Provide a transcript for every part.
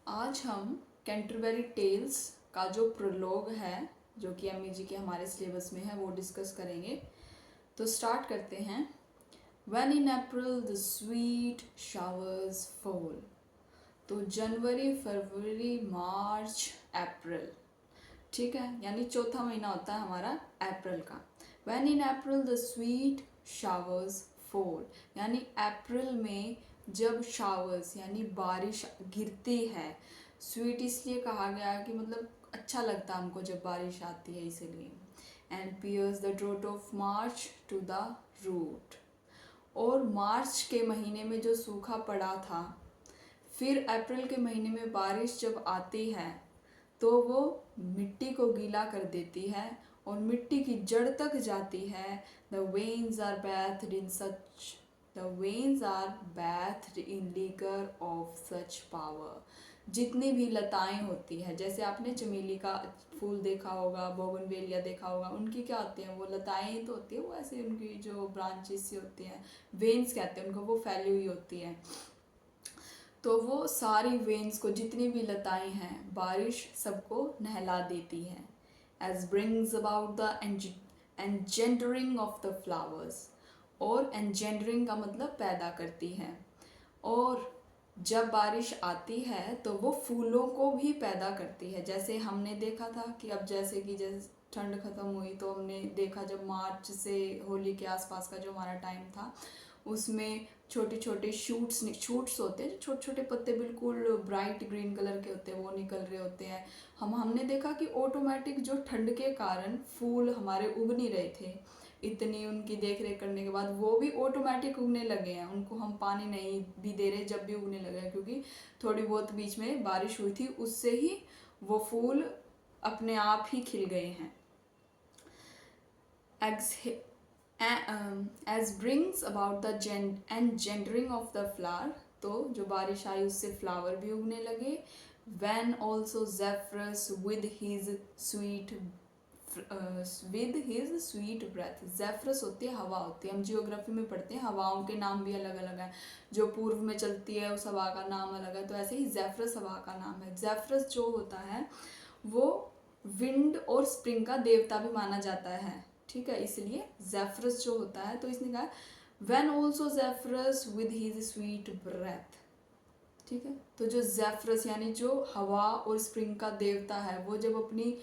आज हम Canterbury tales का जो प्रोलॉग है जो कि एमए जी के हमारे सिलेबस में है वो डिस्कस करेंगे। तो स्टार्ट करते हैं। When in April the sweet showers fall। तो जनवरी, फरवरी, मार्च, अप्रैल, ठीक है, यानी चौथा महीना होता है हमारा अप्रैल का। When in April the sweet showers fall, यानी अप्रैल में जब शावर्स यानी बारिश गिरती है। स्वीट इसलिए कहा गया है कि मतलब अच्छा लगता है हमको जब बारिश आती है, इसीलिए। And pierce the drought of March to the root. और मार्च के महीने में जो सूखा पड़ा था, फिर अप्रैल के महीने में बारिश जब आती है तो वो मिट्टी को गीला कर देती है और मिट्टी की जड़ तक जाती है। The veins are bathed in such the veins are bathed in liquor of such power। जितनी भी लताएं होती है, जैसे आपने चमेली का फूल देखा होगा, बोगनवेलिया देखा होगा, उनकी क्या होती हैं, वो लताएं ही तो होती है, वो ऐसे उनकी जो ब्रांचेस सी होती हैं, वेन्स कहते हैं उनको, वो फैली हुई होती है। तो वो सारी वेन्स को, जितनी भी लताएं हैं, बारिश सबको नहला देती है। As brings about the engendering of the flowers. और एनजेंडरिंग का मतलब पैदा करती है। और जब बारिश आती है तो वो फूलों को भी पैदा करती है। जैसे हमने देखा था कि अब जैसे ठंड खत्म हुई तो हमने देखा जब मार्च से होली के आसपास का जो हमारा टाइम था, उसमें छोटे छोटे शूट्स होते हैं, जो छोटे छोटे पत्ते बिल्कुल ब्राइट ग्रीन कलर के होते हैं, वो निकल रहे होते हैं। हमने देखा कि ऑटोमेटिक जो ठंड के कारण फूल हमारे उग नहीं रहे थे, इतनी उनकी देख रेख करने के बाद वो भी ऑटोमेटिक उगने लगे हैं। उनको हम पानी नहीं भी दे रहे, जब भी उगने लगे हैं, क्योंकि थोड़ी बहुत बीच में बारिश हुई थी, उससे ही वो फूल अपने आप ही खिल गए हैं। As brings about the engendering of the flower. तो जो बारिश आई उससे फ्लावर भी उगने लगे। When also Zephyrus with his sweet breath. Zephyrus होती है, हवा होती है, हम जियोग्राफी में पढ़ते हैं हवाओं के नाम भी अलग अलग हैं। जो पूर्व में चलती है उस हवा का नाम अलग है, तो ऐसे ही जेफरस हवा का नाम है। जेफरस जो होता है वो विंड और स्प्रिंग का देवता भी माना जाता है, ठीक है, इसलिए जेफरस जो होता है। तो इसने कहा when also Zephyrus with his sweet breath, ठीक है। तो जो जेफरस यानी जो हवा और स्प्रिंग का देवता है, वो जब अपनी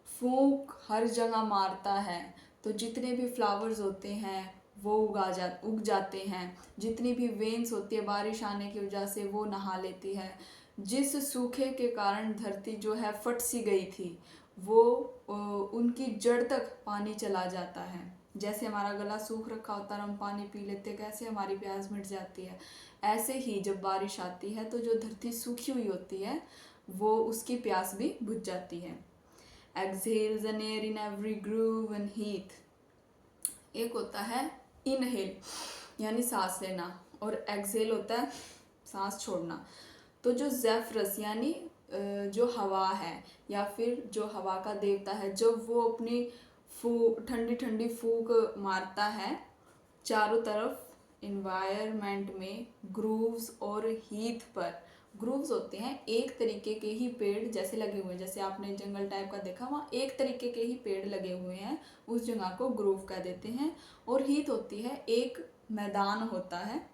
फूंक हर जगह मारता है तो जितने भी फ्लावर्स होते हैं वो उग जाते हैं। जितनी भी वेन्स होती है बारिश आने की वजह से वो नहा लेती है। जिस सूखे के कारण धरती जो है फट सी गई थी, वो उनकी जड़ तक पानी चला जाता है। जैसे हमारा गला सूख रखा होता है, हम पानी पी लेते हैं, कैसे हमारी प्यास मिट जाती है, ऐसे ही जब बारिश आती है तो जो धरती सूखी हुई होती है वो उसकी प्यास भी बुझ जाती है। Exhales an air in every groove and heath। एक होता है इनहेल यानी सांस लेना, और एक्सहेल होता है सांस छोड़ना। तो जो जेफरस यानी जो हवा है या फिर जो हवा का देवता है, जब वो अपनी ठंडी ठंडी फूंक मारता है चारों तरफ इन्वायरमेंट में, ग्रूव्स और हीथ पर। ग्रूव्स होते हैं एक तरीके के ही पेड़ जैसे लगे हुए हैं, जैसे आपने जंगल टाइप का देखा, वहाँ एक तरीके के ही पेड़ लगे हुए हैं, उस जगह को ग्रूव कह देते हैं। और हीथ होती है एक मैदान होता है,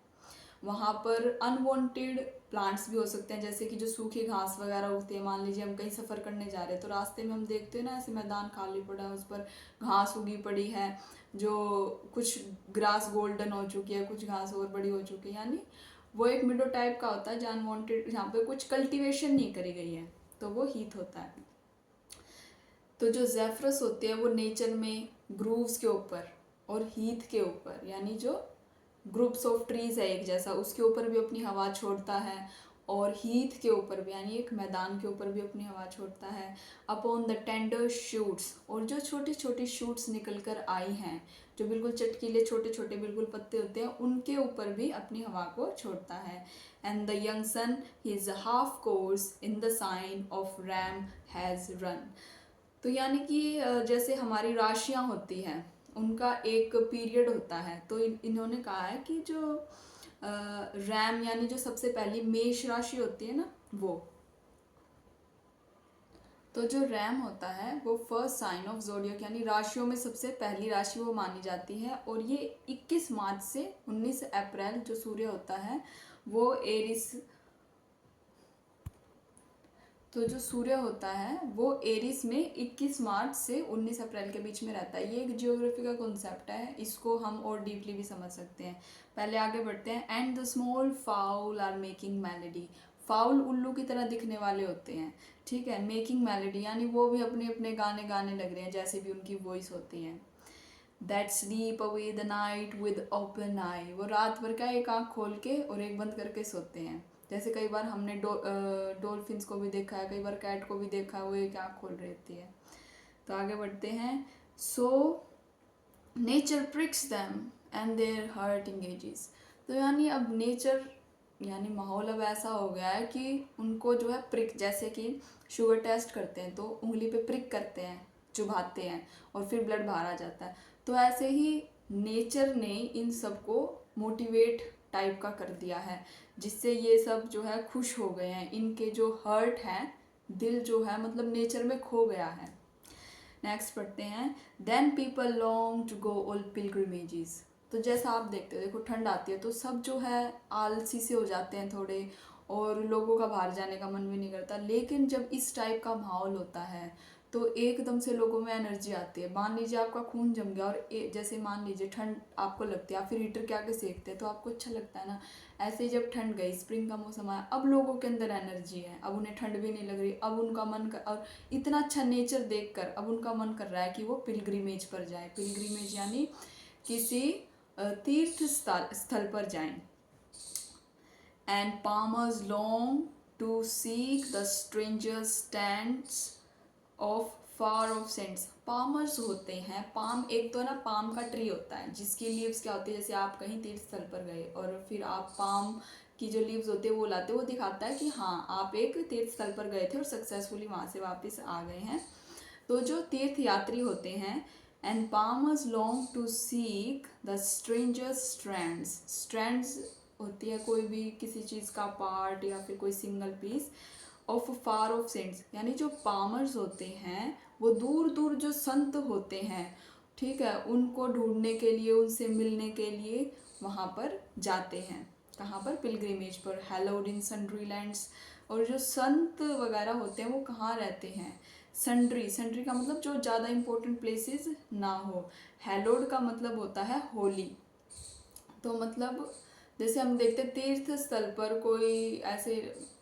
वहाँ पर अनवांटेड प्लांट्स भी हो सकते हैं, जैसे कि जो सूखी घास वगैरह उगती है। मान लीजिए हम कहीं सफ़र करने जा रहे हैं तो रास्ते में हम देखते हैं ना, ऐसे मैदान खाली पड़ा है, उस पर घास उगी पड़ी है, जो कुछ ग्रास गोल्डन हो चुकी है, कुछ घास और बड़ी हो चुकी है, यानी वो एक मिडो टाइप का होता है जो अनवांटेड, जहाँ पे कुछ कल्टीवेशन नहीं करी गई है, तो वो हीथ होता है। तो जो जेफरस होती है वो नेचर में ग्रूव्स के ऊपर और हीथ के ऊपर, यानी जो ग्रुप्स ऑफ ट्रीज है एक जैसा, उसके ऊपर भी अपनी हवा छोड़ता है, और हीथ के ऊपर भी यानी एक मैदान के ऊपर भी अपनी हवा छोड़ता है। अपॉन द टेंडर शूट्स, और जो छोटी छोटी शूट्स निकल कर आई हैं, जो बिल्कुल चटकीले छोटे छोटे बिल्कुल पत्ते होते हैं, उनके ऊपर भी अपनी हवा को छोड़ता है। And the young sun his half course in the sign of ram has run. तो यानी कि जैसे हमारी राशियां होती हैं, उनका एक पीरियड होता है, तो इन्होंने कहा है कि जो रैम यानी जो सबसे पहली मेष राशि होती है ना, वो तो जो रैम होता है वो फर्स्ट साइन ऑफ ज़ोडिएक यानी राशियों में सबसे पहली राशि वो मानी जाती है, और ये 21 मार्च से 19 अप्रैल जो सूर्य होता है वो एरिस, तो जो सूर्य होता है वो एरिस में 21 मार्च से 19 अप्रैल के बीच में रहता है। ये एक जियोग्राफी का कॉन्सेप्ट है, इसको हम और डीपली भी समझ सकते हैं। पहले आगे बढ़ते हैं। And the small fowl are making melody. Fowl उल्लू की तरह दिखने वाले होते हैं, ठीक है। मेकिंग मेलेडी यानी वो भी अपने अपने गाने गाने लग रहे हैं, जैसे भी उनकी वॉइस होती है। That sleep away the night with open eye. वो रात भर का एक आँख खोल के और एक बंद करके सोते हैं। जैसे कई बार हमने डॉल्फिन्स को भी देखा है, कई बार कैट को भी देखा है, वो एक आँख खोल रहती है। तो आगे बढ़ते हैं। So nature prix them and their heart engages. तो यानी अब नेचर यानी माहौल अब ऐसा हो गया है कि उनको जो है प्रिक, जैसे कि शुगर टेस्ट करते हैं तो उंगली पे प्रिक करते हैं, चुभाते हैं और फिर ब्लड बाहर आ जाता है। तो ऐसे ही नेचर ने इन सबको मोटिवेट टाइप का कर दिया है, जिससे ये सब जो है खुश हो गए हैं। इनके जो हर्ट है, दिल जो है मतलब नेचर में खो गया है। नेक्स्ट पढ़ते हैं। Then people long to go all pilgrimages. तो जैसा आप देखते हो, देखो ठंड आती है तो सब जो है आलसी से हो जाते हैं थोड़े, और लोगों का बाहर जाने का मन भी नहीं करता। लेकिन जब इस टाइप का माहौल होता है तो एकदम से लोगों में एनर्जी आती है। मान लीजिए आपका खून जम गया और जैसे मान लीजिए ठंड आपको लगती है, आप फिर हीटर के आगे सेकते हैं तो आपको अच्छा लगता है ना। ऐसे ही जब ठंड गई, स्प्रिंग का मौसम आया, अब लोगों के अंदर एनर्जी है, अब उन्हें ठंड भी नहीं लग रही, अब उनका मन कर, और इतना अच्छा नेचर देखकर अब उनका मन कर रहा है कि वो पिलग्रिमेज पर जाए। पिलग्रिमेज यानी किसी तीर्थ स्थल पर जाएं। And palmers long to seek the stranger stands of far off saints. Palmers होते हैं, पाम एक तो ना पाम का ट्री होता है जिसकी लीव्स क्या होती है, जैसे आप कहीं तीर्थ स्थल पर गए और फिर आप पाम की जो लीव्स होते हैं वो लाते, वो दिखाता है कि हाँ आप एक तीर्थ स्थल पर गए थे और सक्सेसफुली वहाँ से वापस आ गए हैं। तो जो तीर्थ यात्री होते हैं, and palmers long to seek the strangers strands. Strands होती है कोई भी किसी चीज़ का पार्ट या फिर कोई single piece, of far off saints यानी जो पामर्स होते हैं वो दूर दूर जो संत होते हैं, ठीक है, उनको ढूंढने के लिए, उनसे मिलने के लिए वहाँ पर जाते हैं। कहाँ पर? पिलग्रिमेज पर। हैलोड इन सन्ड्री लैंड्स। और जो संत वगैरह होते हैं वो कहाँ रहते हैं? सन्ड्री। सन्ड्री का मतलब जो ज़्यादा इम्पोर्टेंट प्लेसेस ना हो। हैलोड का मतलब होता है होली। तो मतलब जैसे हम देखते हैं तीर्थ स्थल पर कोई ऐसे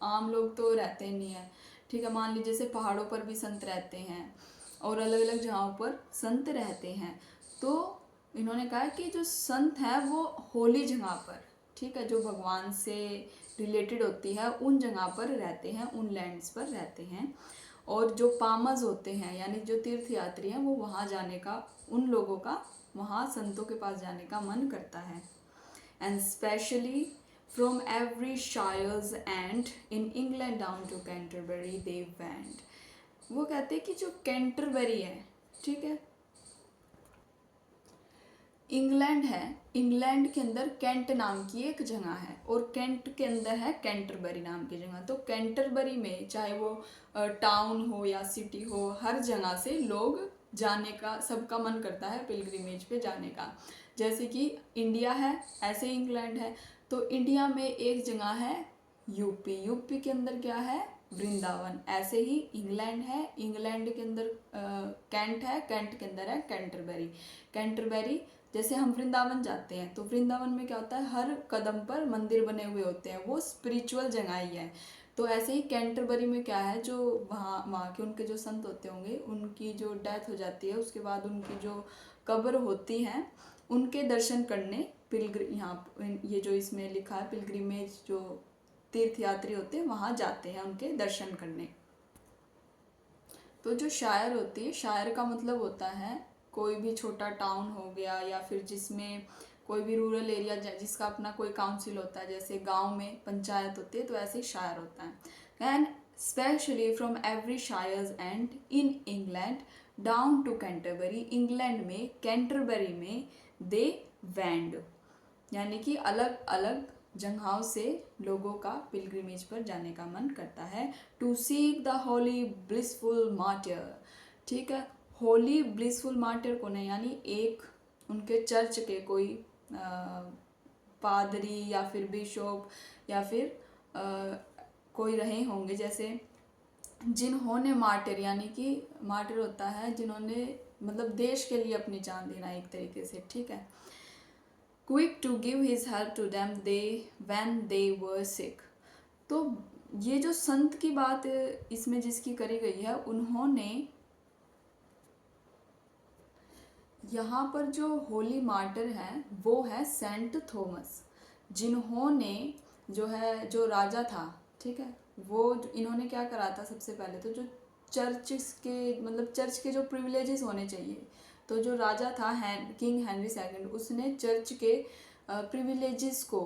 आम लोग तो रहते नहीं है, ठीक है। मान लीजिए जैसे पहाड़ों पर भी संत रहते हैं और अलग अलग जगहों पर संत रहते हैं। तो इन्होंने कहा कि जो संत हैं वो होली जगह पर, ठीक है, जो भगवान से रिलेटेड होती है उन जगह पर रहते हैं, उन लैंड्स पर रहते हैं। और जो पामर्स होते हैं यानी जो तीर्थ यात्री हैं वो वहाँ जाने का, उन लोगों का वहाँ संतों के पास जाने का मन करता है। And especially from every shire's end in England down to Canterbury they went। वो कहते हैं कि जो कैंटरबरी है, ठीक है, इंग्लैंड है, इंग्लैंड के अंदर कैंट नाम की एक जगह है और कैंट के अंदर है कैंटरबरी नाम की जगह। तो कैंटरबरी में चाहे वो टाउन हो या सिटी हो, हर जगह से लोग जाने का, सबका मन करता है पिलग्रिमेज पे जाने का। जैसे कि इंडिया है ऐसे ही इंग्लैंड है। तो इंडिया में एक जगह है यूपी, यूपी के अंदर क्या है? वृंदावन। ऐसे ही इंग्लैंड है, इंग्लैंड के अंदर कैंट है, कैंट के अंदर है कैंटरबरी। कैंटरबरी जैसे हम वृंदावन जाते हैं तो वृंदावन में क्या होता है, हर कदम पर मंदिर बने हुए होते हैं, वो स्पिरिचुअल जगह ही है। तो ऐसे ही कैंटरबरी में क्या है, जो वहाँ के उनके जो संत होते होंगे उनकी जो डेथ हो जाती है उसके बाद उनकी जो कब्र होती है उनके दर्शन करने यहाँ ये जो इसमें लिखा है पिलग्रिमेज, जो तीर्थ यात्री होते हैं वहाँ जाते हैं उनके दर्शन करने। तो जो शायर होती है, शायर का मतलब होता है कोई भी छोटा टाउन हो गया या फिर जिसमें कोई भी रूरल एरिया जिसका अपना कोई काउंसिल होता है, जैसे गांव में पंचायत होती है, तो ऐसे ही शायर होता है। And specially from every shires and in England down to Canterbury. England में कैंटरबरी में दे वेंड यानी कि अलग अलग जगहों से लोगों का पिलग्रिमेज पर जाने का मन करता है। To seek the holy blissful martyr, ठीक है, होली ब्लिसफुल मार्टियर को नहीं, यानी एक उनके चर्च के कोई पादरी या फिर बिशप या फिर कोई रहे होंगे, जैसे जिन्होंने मार्टिर, यानी कि मार्टिर होता है जिन्होंने मतलब देश के लिए अपनी जान देना एक तरीके से, ठीक है। Quick to give his help to them they when they were sick. तो ये जो संत की बात इसमें जिसकी करी गई है, उन्होंने यहाँ पर जो होली मार्टर है वो है सेंट थॉमस, जिन्होंने जो है जो राजा था, ठीक है, वो इन्होंने क्या करा था, सबसे पहले तो जो चर्च के मतलब चर्च के जो प्रिविलेजेस होने चाहिए, तो जो राजा था किंग हेनरी सेकंड, उसने चर्च के प्रिविलेजेस को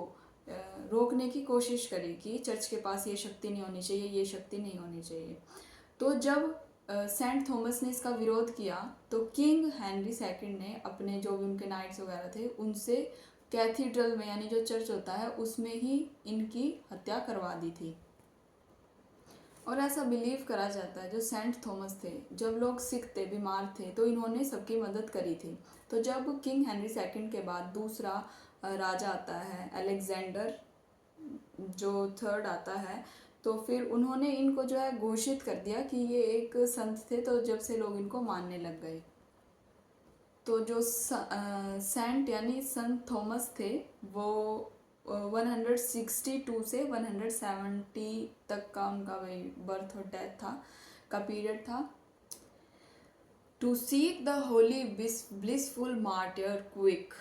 रोकने की कोशिश करी कि चर्च के पास ये शक्ति नहीं होनी चाहिए, ये शक्ति नहीं होनी चाहिए। तो जब सेंट थॉमस ने इसका विरोध किया तो किंग हेनरी सेकंड ने अपने जो भी उनके नाइट्स वगैरह थे उनसे कैथीड्रल में, यानी जो चर्च होता है उसमें ही इनकी हत्या करवा दी थी। और ऐसा बिलीव करा जाता है जो सेंट थॉमस थे, जब लोग सिक थे, बीमार थे, तो इन्होंने सबकी मदद करी थी। तो जब किंग हेनरी सेकंड के बाद दूसरा राजा आता है अलेक्जेंडर जो थर्ड आता है, तो फिर उन्होंने इनको जो है घोषित कर दिया कि ये एक संत थे, तो जब से लोग इनको मानने लग गए। तो जो सेंट यानी संत थॉमस थे वो 162 से 170 तक का उनका वही बर्थ और डेथ था का पीरियड था। To seek the holy blissful martyr quick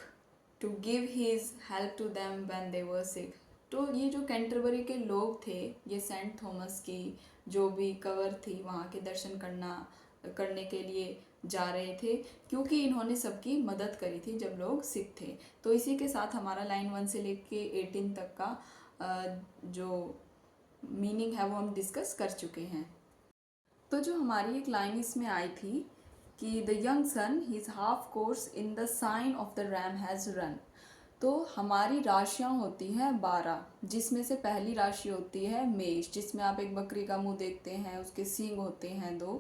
to give his help to them when they were sick. तो ये जो कैंटरबरी के लोग थे, ये सेंट थॉमस की जो भी कवर थी वहाँ के दर्शन करने के लिए जा रहे थे, क्योंकि इन्होंने सबकी मदद करी थी जब लोग सिक थे। तो इसी के साथ हमारा लाइन 1 से लेके 18 तक का जो मीनिंग है वो हम डिस्कस कर चुके हैं। तो जो हमारी एक लाइन इसमें आई थी कि the young sun his half course in the sign of the ram has run. तो हमारी राशियाँ होती हैं 12, जिसमें से पहली राशि होती है मेष, जिसमें आप एक बकरी का मुंह देखते हैं, उसके सींग होते हैं 2।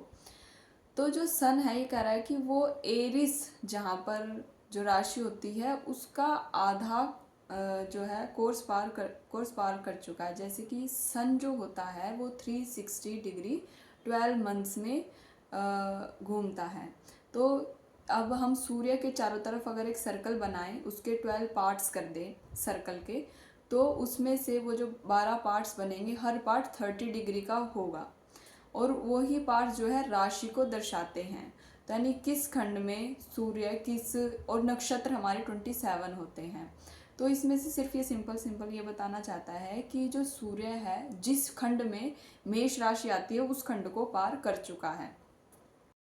तो जो सन है ये कह रहा है कि वो एरिस जहाँ पर जो राशि होती है उसका आधा जो है कोर्स पार कर चुका है। जैसे कि सन जो होता है वो 360 डिग्री 12 मंथ्स में घूमता है। तो अब हम सूर्य के चारों तरफ अगर एक सर्कल बनाएं, उसके 12 पार्ट्स कर दें सर्कल के, तो उसमें से वो जो 12 पार्ट्स बनेंगे, हर पार्ट 30 डिग्री का होगा, और वही पार्ट जो है राशि को दर्शाते हैं। तो यानी किस खंड में सूर्य किस, और नक्षत्र हमारे 27 होते हैं। तो इसमें से सिर्फ ये सिंपल ये बताना चाहता है कि जो सूर्य है जिस खंड में मेष राशि आती है उस खंड को पार कर चुका है।